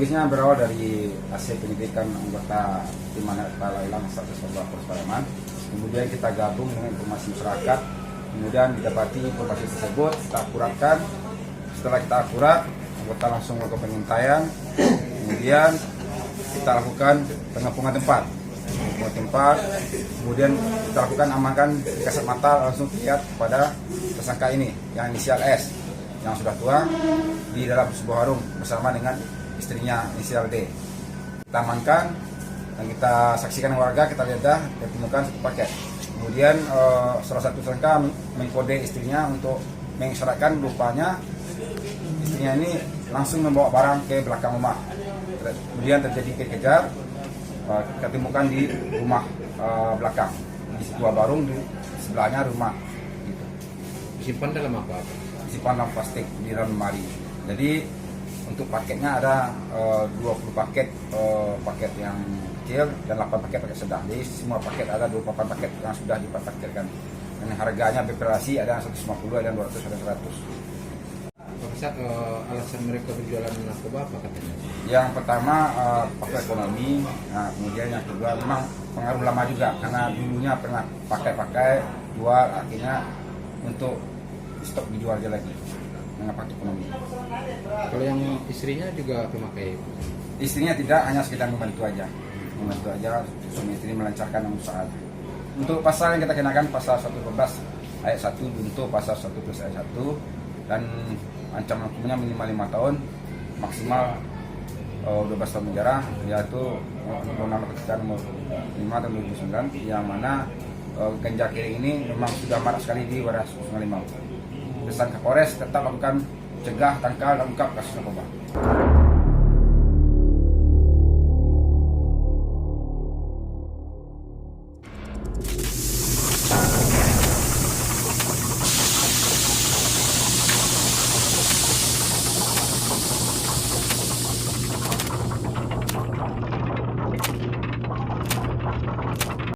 Kronologisnya berawal dari hasil penyidikan anggota tim Kepala Hilang Satgas Polres Pariaman. Kemudian kita gabung dengan informasi masyarakat. Kemudian didapati informasi tersebut, kita akuratkan. Setelah kita akurat, anggota langsung melakukan pengintaian. Kemudian kita lakukan pengepungan tempat. Kemudian kita lakukan amankan kasat mata langsung lihat kepada tersangka ini yang inisial S yang sudah tua di dalam sebuah warung bersama dengan istrinya inisial D. Kita amankan dan kita saksikan warga, kita lihat ditemukan satu paket. Kemudian salah satu tersangka mengkode istrinya untuk mengisyaratkan, rupanya istrinya ini langsung membawa barang ke belakang rumah. Kemudian terjadi kejar, kita temukan di rumah belakang, di sebuah warung, di sebelahnya rumah. Gitu. Disimpan dalam apa? Disimpan dalam plastik di dalam lemari. Jadi untuk paketnya ada 20 paket paket yang kecil dan 8 paket sedang. Jadi semua paket ada 28 paket yang sudah dipaketkan. Dan harganya bervariasi, ada yang 150, ada yang 200, ada yang 100. Alasan mereka berjualan narkoba apa katanya? Yang pertama faktor ekonomi, nah, kemudian yang kedua memang pengaruh lama juga karena dulunya pernah pakai jual, akhirnya untuk stok dijual aja lagi dengan faktor ekonomi. Kalau yang istrinya juga pemakai? Istrinya tidak, hanya sekedar membantu aja suami istri melancarkan usaha. Untuk pasal yang kita kenakan pasal 112 ayat 1 junto pasal 1 plus ayat 1 dan ancaman hukumnya minimal 5 tahun, maksimal 12 tahun penjara, yaitu Undang-Undang Ketentuan Nomor 5 tahun 2009 yang mana ganja kering ini memang sudah marak sekali di wilayah Sungai Limau. Pesan Kapolres tetap lakukan cegah, tangkal, dan ungkap kasus narkoba.